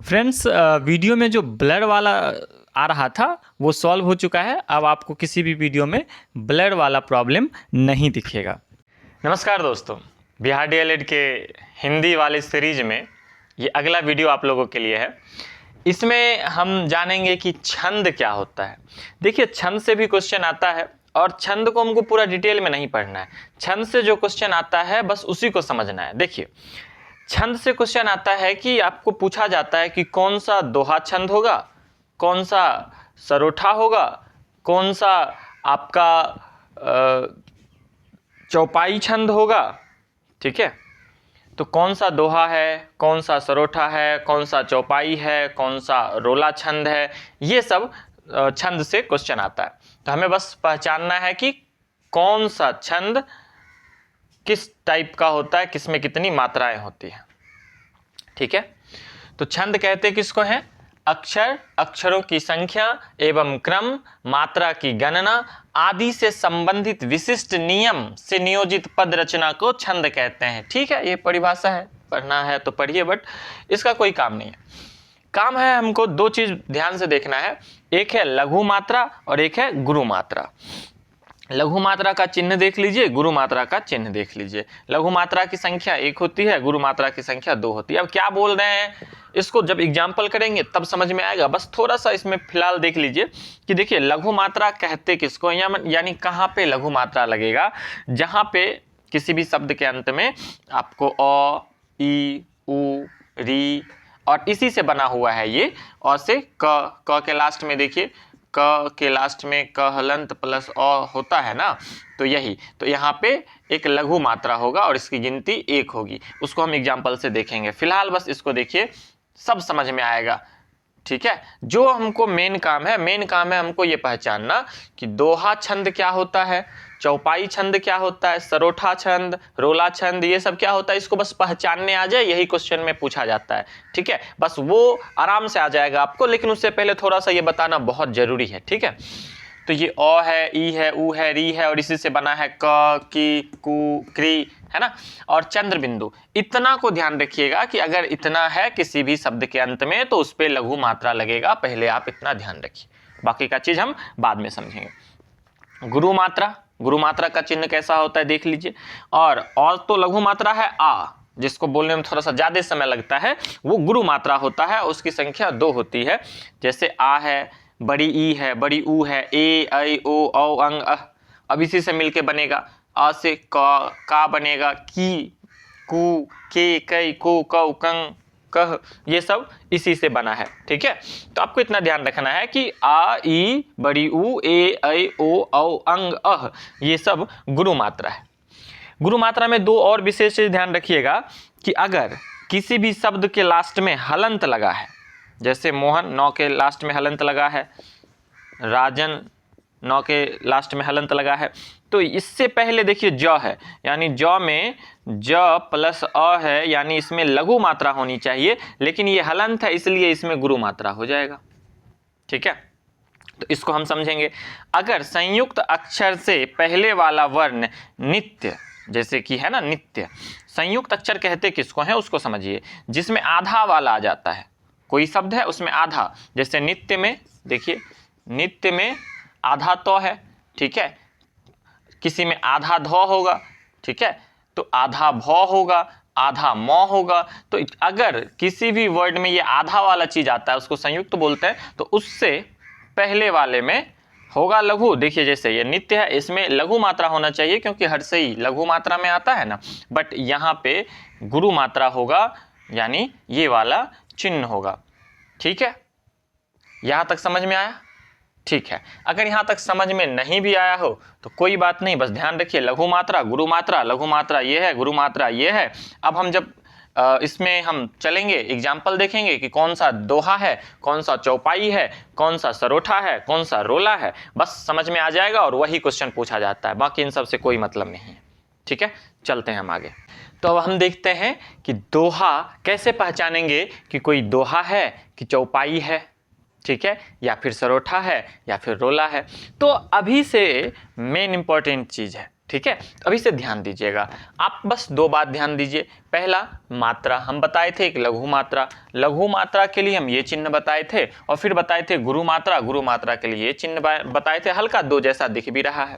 Friends, video में जो blur वाला आ रहा था वो सॉल्व हो चुका है। अब आपको किसी भी वीडियो में ब्लर वाला प्रॉब्लम नहीं दिखेगा। नमस्कार दोस्तों, बिहार डीएलएड के हिंदी वाले सीरीज में ये अगला वीडियो आप लोगों के लिए है। इसमें हम जानेंगे कि छंद क्या होता है। देखिए, छंद से भी क्वेश्चन आता है और छंद को हमको पूरा डिटेल में नहीं पढ़ना है। छंद से जो क्वेश्चन आता है बस उसी को समझना है। देखिए, छंद से क्वेश्चन आता है कि आपको पूछा जाता है कि कौन सा दोहा छंद होगा, कौन सा सरोठा होगा, कौन सा आपका चौपाई छंद होगा। ठीक है, तो कौन सा दोहा है, कौन सा सरोठा है, कौन सा चौपाई है, कौन सा रोला छंद है, ये सब छंद से क्वेश्चन आता है। तो हमें बस पहचानना है कि कौन सा छंद किस टाइप का होता है, किसमें कितनी मात्राएं होती हैं। ठीक है, तो छंद कहते किसको हैं? अक्षर, अक्षरों की संख्या एवं क्रम, मात्रा की गणना आदि से संबंधित विशिष्ट नियम से नियोजित पद रचना को छंद कहते हैं। ठीक है, ये परिभाषा है, पढ़ना है तो पढ़िए, बट इसका कोई काम नहीं है। काम है हमको दो चीज ध्यान से देखना है, एक है लघु मात्रा और एक है गुरु मात्रा। लघु मात्रा का चिन्ह देख लीजिए, गुरु मात्रा का चिन्ह देख लीजिए। लघु मात्रा की संख्या 1 होती है, गुरु मात्रा की संख्या 2 होती है। अब क्या बोल रहे हैं, इसको जब एग्जाम्पल करेंगे तब समझ में आएगा। बस थोड़ा सा इसमें फिलहाल देख लीजिए कि देखिए लघु मात्रा कहते किसको, यानी कहाँ पे लघु मात्रा लगेगा? जहाँ पे किसी भी शब्द के अंत में आपको अ, ई, उ, री और इसी से बना हुआ है ये, और से क के लास्ट में देखिए, क के लास्ट में क हलंत प्लस अ होता है ना, तो यही, तो यहाँ पे एक लघु मात्रा होगा और इसकी गिनती 1 होगी। उसको हम एग्जाम्पल से देखेंगे। फिलहाल बस इसको देखिए, सब समझ में आएगा। ठीक है, जो हमको मेन काम है हमको ये पहचानना कि दोहा छंद क्या होता है, चौपाई छंद क्या होता है, सरोठा छंद, रोला छंद, ये सब क्या होता है। इसको बस पहचानने आ जाए, यही क्वेश्चन में पूछा जाता है। ठीक है, बस वो आराम से आ जाएगा आपको, लेकिन उससे पहले थोड़ा सा ये बताना बहुत जरूरी है। ठीक है, तो ये अ है, ई है, उ है, री है और इसी से बना है क, की, कु, क्री, है ना, और चंद्र बिंदु। इतना को ध्यान रखिएगा कि अगर इतना है किसी भी शब्द के अंत में तो उस पर लघु मात्रा लगेगा। पहले आप इतना ध्यान रखिए, बाकी का चीज हम बाद में समझेंगे। गुरु मात्रा, गुरु मात्रा का चिन्ह कैसा होता है देख लीजिए। और तो लघु मात्रा है आ, जिसको बोलने में थोड़ा सा ज्यादा समय लगता है, वो गुरु मात्रा होता है, उसकी संख्या 2 होती है। जैसे आ है, बड़ी ई है, बड़ी ऊ है, ए, ऐ, ओ, औ, अंग, अ। अब इसी से मिलके बनेगा, आ से का बनेगा, की, कु, के, कै, को, कौ, कंग, कह, ये सब इसी से बना है। ठीक है, तो आपको इतना ध्यान रखना है कि आ, ई, बड़ी ऊ, ए, ऐ, ओ, औ, अंग, अह, ये सब गुरु मात्रा है। गुरु मात्रा में 2 और विशेष चीज ध्यान रखिएगा कि अगर किसी भी शब्द के लास्ट में हलंत लगा है, जैसे मोहन 9 के लास्ट में हलंत लगा है, राजन 9 के लास्ट में हलंत लगा है, तो इससे पहले देखिए ज है, यानी ज में ज प्लस अ है, यानी इसमें लघु मात्रा होनी चाहिए, लेकिन ये हलंत है इसलिए इसमें गुरु मात्रा हो जाएगा। ठीक है, तो इसको हम समझेंगे। अगर संयुक्त अक्षर से पहले वाला वर्ण नित्य, जैसे कि है ना नित्य, संयुक्त अक्षर कहते किसको हैं उसको समझिए, जिसमें आधा वाला आ जाता है। कोई शब्द है उसमें आधा, जैसे नित्य में देखिए, नित्य में आधा तो है। ठीक है, किसी में आधा ध होगा। ठीक है, तो आधा भ होगा, आधा म होगा। तो अगर किसी भी वर्ड में ये आधा वाला चीज आता है उसको संयुक्त बोलते हैं, तो उससे पहले वाले में होगा लघु। देखिए जैसे ये नित्य है, इसमें लघु मात्रा होना चाहिए क्योंकि हर से ही लघु मात्रा में आता है ना, बट यहाँ पे गुरु मात्रा होगा, यानी ये वाला चिन्ह होगा। ठीक है, यहां तक समझ में आया? ठीक है, अगर यहां तक समझ में नहीं भी आया हो तो कोई बात नहीं, बस ध्यान रखिए लघु मात्रा, गुरु मात्रा, लघु मात्रा ये है, गुरु मात्रा ये है। अब हम जब इसमें हम चलेंगे, एग्जाम्पल देखेंगे कि कौन सा दोहा है, कौन सा चौपाई है, कौन सा सरोठा है, कौन सा रोला है, बस समझ में आ जाएगा और वही क्वेश्चन पूछा जाता है, बाकी इन सब से कोई मतलब नहीं है। ठीक है, चलते हैं हम आगे। तो अब हम देखते हैं कि दोहा कैसे पहचानेंगे कि कोई दोहा है कि चौपाई है, ठीक है, या फिर सरोठा है या फिर रोला है। तो अभी से मेन इंपॉर्टेंट चीज है, ठीक है। अभी से ध्यान दीजिएगा, आप बस दो बात ध्यान दीजिए। पहला, मात्रा हम बताए थे, एक लघु मात्रा, लघु मात्रा के लिए हम ये चिन्ह बताए थे, और फिर बताए थे गुरु मात्रा, गुरु मात्रा के लिए ये चिन्ह बताए थे। हल्का दो जैसा दिख भी रहा है,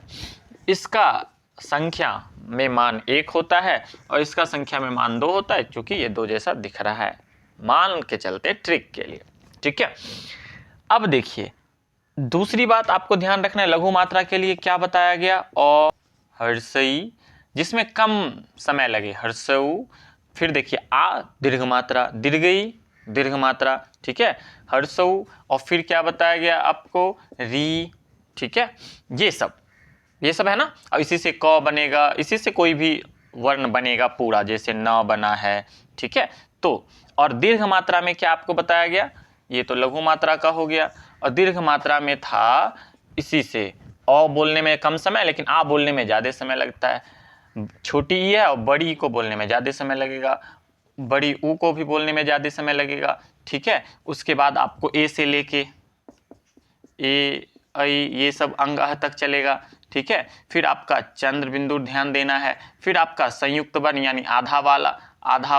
इसका संख्या में मान 1 होता है और इसका संख्या में मान 2 होता है, क्योंकि ये दो जैसा दिख रहा है, मान के चलते ट्रिक के लिए, ठीक है। अब देखिए दूसरी बात आपको ध्यान रखना है, लघु मात्रा के लिए क्या बताया गया, और हर्षई, जिसमें कम समय लगे, हर्षऊ। फिर देखिए आ, दीर्घ मात्रा, दीर्घई, दीर्घ मात्रा, ठीक है, हर्षऊ। और फिर क्या बताया गया आपको, री, ठीक है, ये सब है ना। और इसी से क बनेगा, इसी से कोई भी वर्ण बनेगा पूरा, जैसे न बना है, ठीक है। तो और दीर्घ मात्रा में क्या आपको बताया गया, ये तो लघु मात्रा का हो गया, और दीर्घ मात्रा में था इसी से अ बोलने में कम समय, लेकिन आ बोलने में ज़्यादा समय लगता है। छोटी ई है और बड़ी ई को बोलने में ज़्यादा समय लगेगा, बड़ी ऊ को भी बोलने में ज़्यादा समय लगेगा, ठीक है। उसके बाद आपको ए से लेके ए, ऐ, ये सब अंग अह तक चलेगा, ठीक है। फिर आपका चंद्र बिंदु ध्यान देना है, फिर आपका संयुक्त वर्ण यानी आधा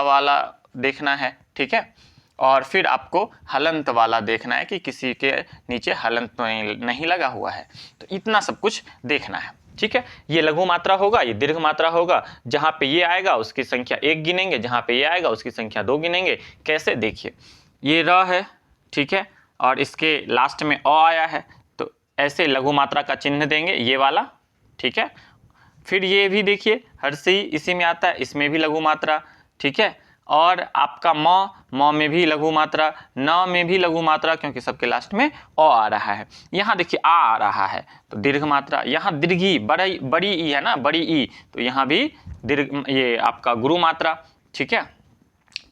वाला देखना है, ठीक है। और फिर आपको हलंत वाला देखना है कि किसी के नीचे हलंत तो नहीं लगा हुआ है, तो इतना सब कुछ देखना है, ठीक है। ये लघु मात्रा होगा, ये दीर्घ मात्रा होगा, जहाँ पे ये आएगा उसकी संख्या 1 गिनेंगे, जहाँ पे ये आएगा उसकी संख्या 2 गिनेंगे। कैसे, देखिए ये र है, ठीक है, और इसके लास्ट में अ आया है, तो ऐसे लघु मात्रा का चिन्ह देंगे, ये वाला, ठीक है। फिर ये भी देखिए हर्षई इसी में आता है, इसमें भी लघु मात्रा, ठीक है। और आपका म में भी लघु मात्रा, न में भी लघु मात्रा, क्योंकि सबके लास्ट में अ आ रहा है। यहाँ देखिए आ रहा है तो दीर्घ मात्रा, यहाँ दीर्घी बड़ी ई है ना, बड़ी ई, तो यहाँ भी दीर्घ, ये आपका गुरु मात्रा, ठीक है।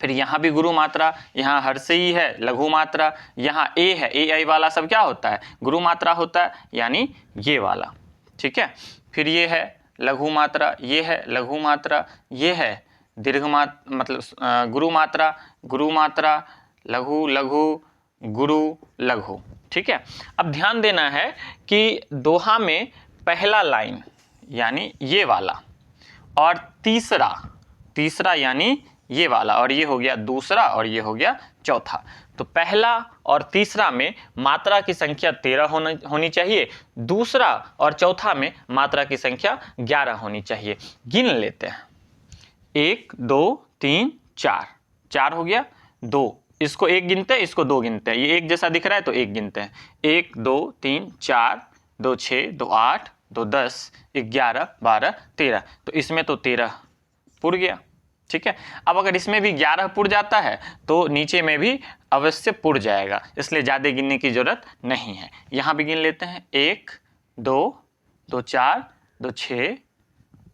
फिर यहाँ भी गुरु मात्रा, यहाँ हर्षई है लघु मात्रा, यहाँ ए है, ए आई वाला सब क्या होता है, गुरु मात्रा होता है, यानी ये वाला, ठीक है। फिर ये है लघु मात्रा, ये है लघु मात्रा, ये है दीर्घ मात्रा, मतलब गुरु मात्रा, लघु लघु, गुरु लघु, ठीक है। अब ध्यान देना है कि दोहा में पहला लाइन यानी ये वाला, और तीसरा यानी ये वाला, और ये हो गया दूसरा, और ये हो गया चौथा। तो पहला और तीसरा में मात्रा की संख्या 13 होनी चाहिए, दूसरा और चौथा में मात्रा की संख्या 11 होनी चाहिए। गिन लेते हैं, 1 2 3 4, 4 हो गया, 2, इसको 1 गिनते हैं, इसको 2 गिनते हैं, ये एक जैसा दिख रहा है तो 1 गिनते हैं, 1 2 3 4, 2 6, 2 8, 2 10, 11 12 13, तो इसमें तो 13 पुर गया, ठीक है। अब अगर इसमें भी 11 पुर जाता है तो नीचे में भी अवश्य पुर जाएगा, इसलिए ज़्यादा गिनने की जरूरत नहीं है। यहाँ भी गिन लेते हैं, 1 2 2 4 2 6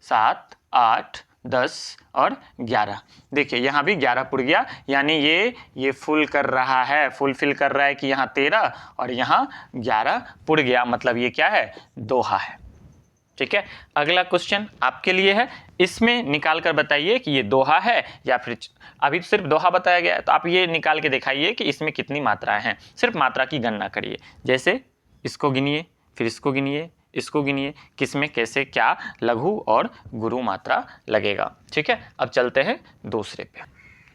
7 8 10 और 11, देखिए यहाँ भी 11 पुर गया, यानी ये फुल कर रहा है, फुलफिल कर रहा है कि यहाँ 13 और यहाँ 11 पुर गया, मतलब ये क्या है, दोहा है, ठीक है। अगला क्वेश्चन आपके लिए है, इसमें निकाल कर बताइए कि ये दोहा है या फिर, अभी सिर्फ दोहा बताया गया है, तो आप ये निकाल के दिखाइए कि इसमें कितनी मात्राएं हैं, सिर्फ मात्रा की गणना करिए, जैसे इसको गिनिए, फिर इसको गिनिए, इसको गिनिए, किसमें कैसे क्या लघु और गुरु मात्रा लगेगा, ठीक है। अब चलते हैं दूसरे पे।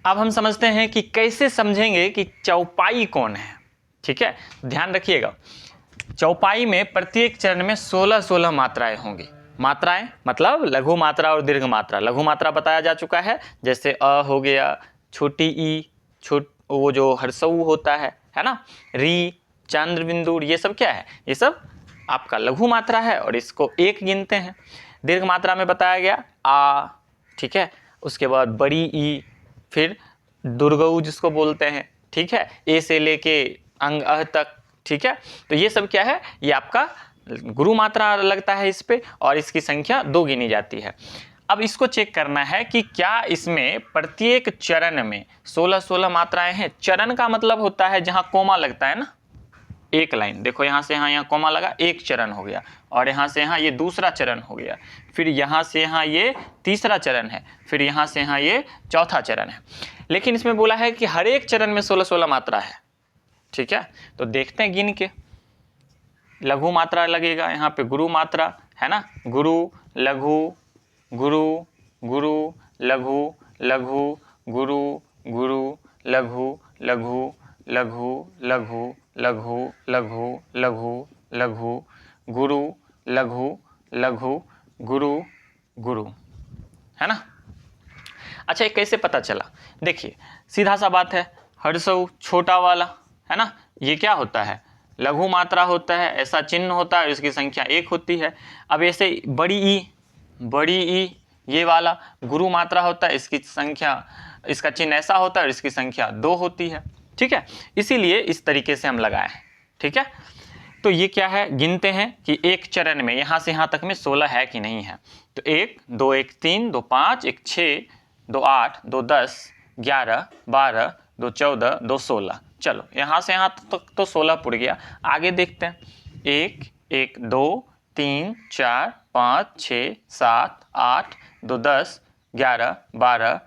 अब हम समझते हैं कि कैसे समझेंगे कि चौपाई कौन है, ठीक है। ध्यान रखिएगा, चौपाई में प्रत्येक चरण में 16 मात्राएं होंगी। मात्राएं मतलब लघु मात्रा और दीर्घ मात्रा। लघु मात्रा बताया जा चुका है, जैसे अ हो गया, छोटी ई, वो जो हर्षऊ होता है ना, री, चंद्र बिंदु, ये सब क्या है, ये सब आपका लघु मात्रा है और इसको 1 गिनते हैं। दीर्घ मात्रा में बताया गया आ, ठीक है, उसके बाद बड़ी ई, फिर दुर्गऊ जिसको बोलते हैं, ठीक है, ए से लेके अंग अह तक, ठीक है। तो ये सब क्या है, ये आपका गुरु मात्रा लगता है इस पे, और इसकी संख्या 2 गिनी जाती है। अब इसको चेक करना है कि क्या इसमें प्रत्येक चरण में 16 मात्राएं हैं। चरण का मतलब होता है जहां कोमा लगता है ना, एक लाइन, देखो यहाँ से यहाँ कोमा लगा, एक चरण हो गया, और यहाँ से यहाँ ये दूसरा चरण हो गया, फिर यहाँ से यहाँ ये तीसरा चरण है, फिर यहाँ से यहाँ ये चौथा चरण है। लेकिन इसमें बोला है कि हर एक चरण में 16 मात्रा है, ठीक है। तो देखते हैं गिन के, लघु मात्रा लगेगा यहाँ पे, गुरु मात्रा, है ना, गुरु लघु गुरु गुरु लघु लघु गुरु गुरु लघु लघु लघु लघु लघु लघु लघु लघु गुरु लघु लघु गुरु गुरु, है ना। अच्छा, ये कैसे पता चला? देखिए सीधा सा बात है, हर्षऊ छोटा वाला, है ना, ये क्या होता है? लघु मात्रा होता है, ऐसा चिन्ह होता है, इसकी संख्या 1 होती है। अब ऐसे बड़ी ई ये वाला गुरु मात्रा होता है, इसकी संख्या, इसका चिन्ह ऐसा होता है और इसकी संख्या 2 होती है। ठीक है, इसीलिए इस तरीके से हम लगाए हैं। ठीक है, तो ये क्या है, गिनते हैं कि एक चरण में यहाँ से यहाँ तक में 16 है कि नहीं है। तो 1 2 1 3 2 5 1 6 2 8 2 10 11 12 2 14 2 16। चलो यहाँ से यहाँ तक तो 16 पुड़ गया। आगे देखते हैं, 1 1 2 3 4 5 6 7 8 2 10 11 12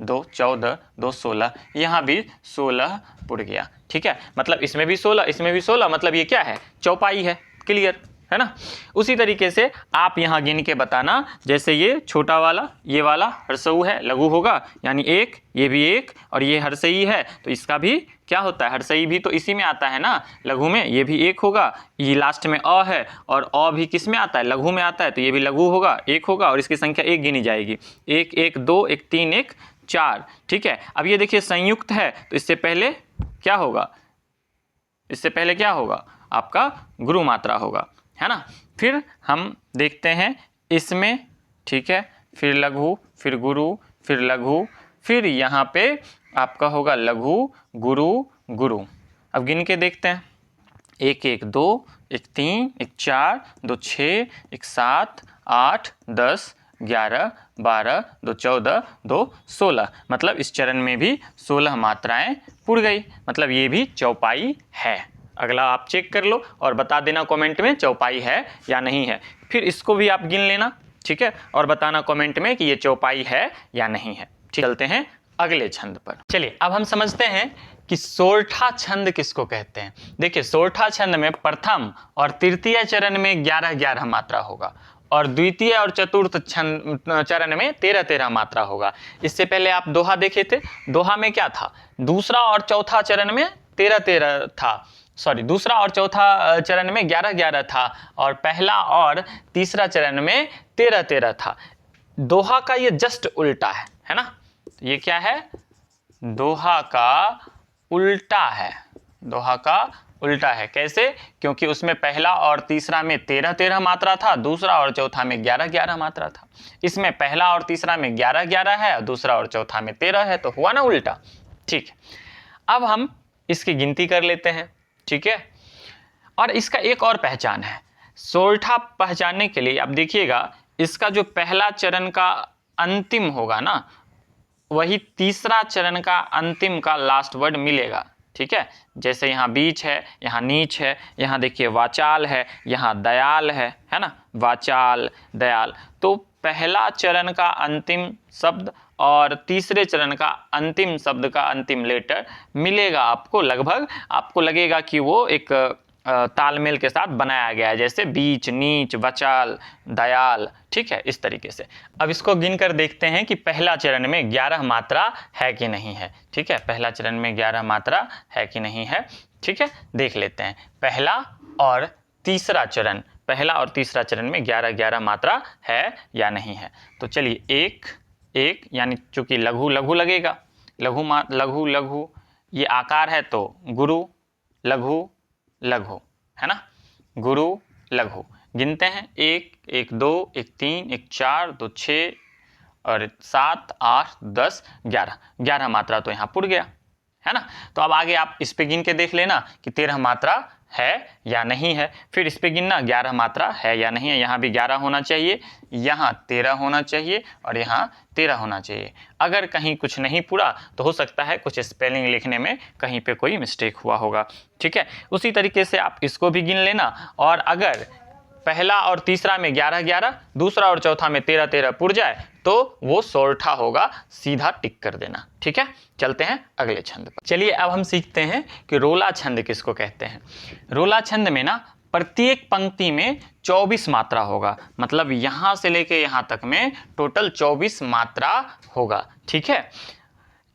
2 14 2 16, यहाँ भी 16 पुड़ गया। ठीक है, मतलब इसमें भी 16 इसमें भी 16, मतलब ये क्या है, चौपाई है। क्लियर है ना। उसी तरीके से आप यहाँ गिन के बताना, जैसे ये छोटा वाला, ये वाला हर्षऊ है, लघु होगा यानी 1, ये भी 1 और ये हर्षई है तो इसका भी क्या होता है, हर्षई भी तो इसी में आता है ना, लघु में, ये भी 1 होगा। ये लास्ट में अ है और अ भी किस में आता है, लघु में आता है, तो ये भी लघु होगा, 1 होगा और इसकी संख्या 1 गिनी जाएगी। 1 1 2 1 3 1 4। ठीक है, अब ये देखिए संयुक्त है तो इससे पहले क्या होगा, इससे पहले क्या होगा, आपका गुरु मात्रा होगा, है ना। फिर हम देखते हैं इसमें, ठीक है, फिर लघु, फिर गुरु, फिर लघु, फिर यहाँ पे आपका होगा लघु गुरु गुरु। अब गिन के देखते हैं, 1 1 2 1 3 1 4 2 6 1 7 8 10 11 12 2 14 2 16, मतलब इस चरण में भी 16 मात्राएं पुड़ गई, मतलब ये भी चौपाई है। अगला आप चेक कर लो और बता देना कमेंट में चौपाई है या नहीं है। फिर इसको भी आप गिन लेना, ठीक है, और बताना कमेंट में कि ये चौपाई है या नहीं है। चलते हैं अगले छंद पर। चलिए अब हम समझते हैं कि सोरठा छंद किसको कहते हैं। देखिए सोरठा छंद में प्रथम और तृतीय चरण में 11-11 मात्रा होगा और द्वितीय और चतुर्थ चरण में 13-13 मात्रा होगा। इससे पहले आप दोहा देखे थे, दोहा में क्या था, दूसरा और चौथा चरण में 13-13 था, सॉरी दूसरा और चौथा चरण में 11-11 था और पहला और तीसरा चरण में 13-13 था। दोहा का ये जस्ट उल्टा है ना, ये क्या है, दोहा का उल्टा है, दोहा का उल्टा है। कैसे, क्योंकि उसमें पहला और तीसरा में 13-13 मात्रा था, दूसरा और चौथा में 11-11 मात्रा था। इसमें पहला और तीसरा में 11-11 है और दूसरा और चौथा में 13 है, तो हुआ ना उल्टा। ठीक है, अब हम इसकी गिनती कर लेते हैं, ठीक है। और इसका एक और पहचान है, सोरठा पहचानने के लिए आप देखिएगा, इसका जो पहला चरण का अंतिम होगा ना, वही तीसरा चरण का अंतिम का लास्ट वर्ड मिलेगा। ठीक है, जैसे यहाँ बीच है, यहाँ नीच है, यहाँ देखिए वाचाल है, यहाँ दयाल है ना, वाचाल दयाल। तो पहला चरण का अंतिम शब्द और तीसरे चरण का अंतिम शब्द का अंतिम लेटर मिलेगा आपको, लगभग आपको लगेगा कि वो एक तालमेल के साथ बनाया गया है, जैसे बीच, नीच, वचाल, दयाल। ठीक है, इस तरीके से। अब इसको गिनकर देखते हैं कि पहला चरण में 11 मात्रा है कि नहीं है। ठीक है, पहला चरण में 11 मात्रा है कि नहीं है। ठीक है, देख लेते हैं पहला और तीसरा चरण, पहला और तीसरा चरण में 11-11 मात्रा है या नहीं है। तो चलिए 1 1 यानी चूंकि लघु लघु लगेगा, लघु लघु ये आकार है तो गुरु लघु लघु, है ना, गुरु लघु। गिनते हैं 1 1 2 1 3 1 4 2 6 और 7 8 10 11 मात्रा तो यहाँ पुड़ गया, है ना। तो अब आगे आप इस पे गिन के देख लेना कि 13 मात्रा है या नहीं है। फिर इस पे गिनना 11 मात्रा है या नहीं है। यहाँ भी 11 होना चाहिए, यहाँ 13 होना चाहिए और यहाँ 13 होना चाहिए। अगर कहीं कुछ नहीं पूरा तो हो सकता है कुछ स्पेलिंग लिखने में कहीं पे कोई मिस्टेक हुआ होगा। ठीक है, उसी तरीके से आप इसको भी गिन लेना। और अगर पहला और तीसरा में 11-11, दूसरा और चौथा में 13-13 पुड़ जाए तो वो सोरठा होगा, सीधा टिक कर देना। ठीक है, चलते हैं अगले छंद पर। चलिए अब हम सीखते हैं कि रोला छंद किसको कहते हैं। रोला छंद में ना प्रत्येक पंक्ति में 24 मात्रा होगा, मतलब यहां से लेके यहां तक में टोटल 24 मात्रा होगा। ठीक है,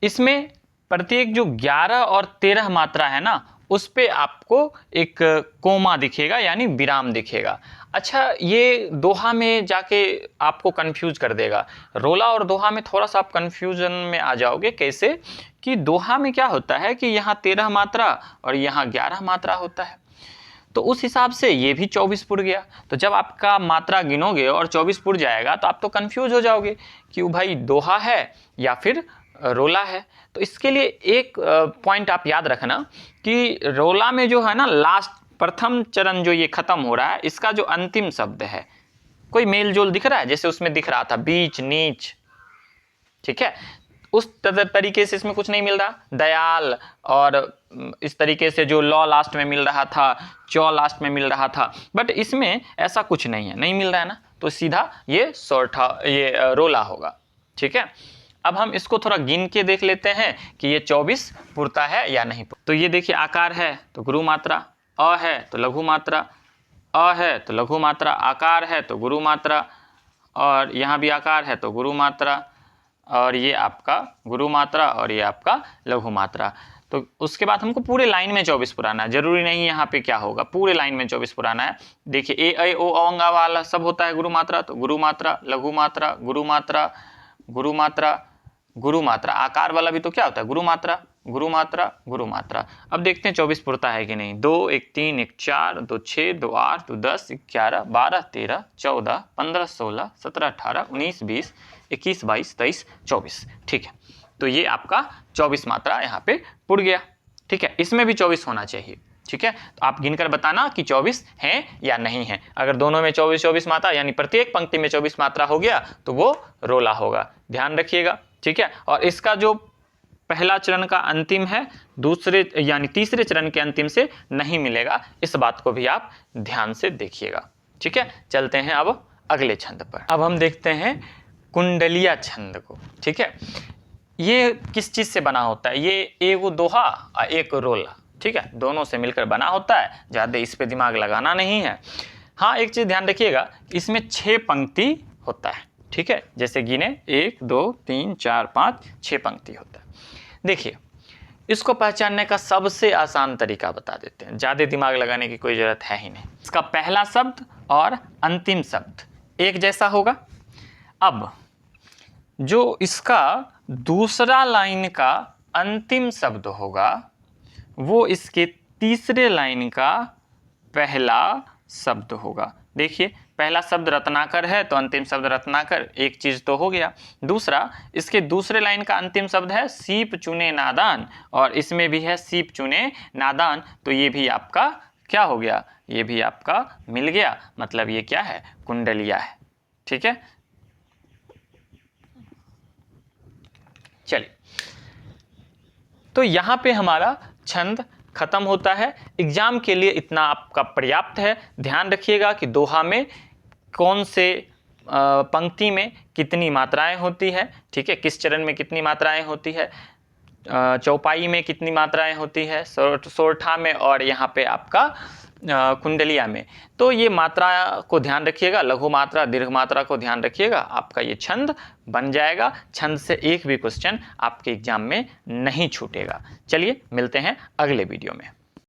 इसमें प्रत्येक जो 11 और 13 मात्रा है ना, उस पे आपको एक कोमा दिखेगा यानी विराम दिखेगा। अच्छा, ये दोहा में जाके आपको कंफ्यूज कर देगा। रोला और दोहा में थोड़ा सा आप कंफ्यूजन में आ जाओगे। कैसे कि दोहा में क्या होता है कि यहाँ 13 मात्रा और यहाँ 11 मात्रा होता है, तो उस हिसाब से ये भी 24 पुर गया। तो जब आपका मात्रा गिनोगे और 24 पुर जाएगा तो आप तो कंफ्यूज हो जाओगे कि वो भाई दोहा है या फिर रोला है। तो इसके लिए एक पॉइंट आप याद रखना कि रोला में जो है ना, लास्ट प्रथम चरण जो ये खत्म हो रहा है, इसका जो अंतिम शब्द है, कोई मेल जोल दिख रहा है? जैसे उसमें दिख रहा था बीच नीच, ठीक है, उस तरीके से इसमें कुछ नहीं मिल रहा। दयाल और इस तरीके से जो लॉ लास्ट में मिल रहा था, चौ लास्ट में मिल रहा था, बट इसमें ऐसा कुछ नहीं है, नहीं मिल रहा है ना, तो सीधा ये ये रोला होगा। ठीक है, अब हम इसको थोड़ा गिन के देख लेते हैं कि ये 24 पुरता है या नहीं। तो ये देखिए, आकार है तो गुरु मात्रा, अ है तो लघु मात्रा, अ है तो लघु मात्रा, आकार है तो गुरु मात्रा, और यहाँ भी आकार है तो गुरु मात्रा, और ये आपका गुरु मात्रा और ये आपका लघु मात्रा। तो उसके बाद हमको पूरे लाइन में 24 पुराना है, जरूरी नहीं यहाँ पे क्या होगा, पूरे लाइन में 24 पुराना है। देखिए ए ऐ ओ औ आ वाला सब होता है गुरु मात्रा, तो गुरु मात्रा, लघु मात्रा, गुरु मात्रा, गुरु मात्रा, गुरु मात्रा। आकार वाला भी तो क्या होता है, गुरु मात्रा, गुरु मात्रा, गुरु मात्रा। अब देखते हैं 24 पुरता है कि नहीं। 2 1 3 1 4 2 6 2 8 2 10 11 12 13 14 15 16 17 18 19 20 21 22 23 24। ठीक है, तो ये आपका 24 मात्रा यहाँ पे पुर गया। ठीक है, इसमें भी 24 होना चाहिए। ठीक है, तो आप गिनकर बताना कि 24 है या नहीं है। अगर दोनों में 24 मात्रा यानी प्रत्येक पंक्ति में 24 मात्रा हो गया तो वो रोला होगा, ध्यान रखिएगा। ठीक है, और इसका जो पहला चरण का अंतिम है, दूसरे यानी तीसरे चरण के अंतिम से नहीं मिलेगा, इस बात को भी आप ध्यान से देखिएगा। ठीक है, चलते हैं अब अगले छंद पर। अब हम देखते हैं कुंडलिया छंद को। ठीक है, ये किस चीज से बना होता है, ये एक दोहा और एक रोला, ठीक है, दोनों से मिलकर बना होता है, ज्यादा इस पे दिमाग लगाना नहीं है। हाँ, एक चीज ध्यान रखिएगा, इसमें 6 पंक्ति होता है। ठीक है, जैसे गिने 1 2 3 4 5 6 पंक्ति होता है। देखिए, इसको पहचानने का सबसे आसान तरीका बता देते हैं, ज्यादा दिमाग लगाने की कोई जरूरत है ही नहीं। इसका पहला शब्द और अंतिम शब्द एक जैसा होगा। अब जो इसका दूसरा लाइन का अंतिम शब्द होगा, वो इसके तीसरे लाइन का पहला शब्द होगा। देखिए, पहला शब्द रत्नाकर है तो अंतिम शब्द रत्नाकर, एक चीज तो हो गया। दूसरा, इसके दूसरे लाइन का अंतिम शब्द है सीप चुने नादान, और इसमें भी है सीप चुने नादान, तो ये भी आपका क्या हो गया, ये भी आपका मिल गया, मतलब ये क्या है, कुंडलिया है। ठीक है, चलिए, तो यहां पे हमारा छंद खत्म होता है। एग्जाम के लिए इतना आपका पर्याप्त है। ध्यान रखिएगा कि दोहा में कौन से पंक्ति में कितनी मात्राएं होती है, ठीक है, किस चरण में कितनी मात्राएं होती है, चौपाई में कितनी मात्राएं होती है, सोरठा में, और यहाँ पे आपका कुंडलिया में। तो ये मात्रा को ध्यान रखिएगा, लघु मात्रा, दीर्घ मात्रा को ध्यान रखिएगा, आपका ये छंद बन जाएगा। छंद से एक भी क्वेश्चन आपके एग्जाम में नहीं छूटेगा। चलिए, मिलते हैं अगले वीडियो में।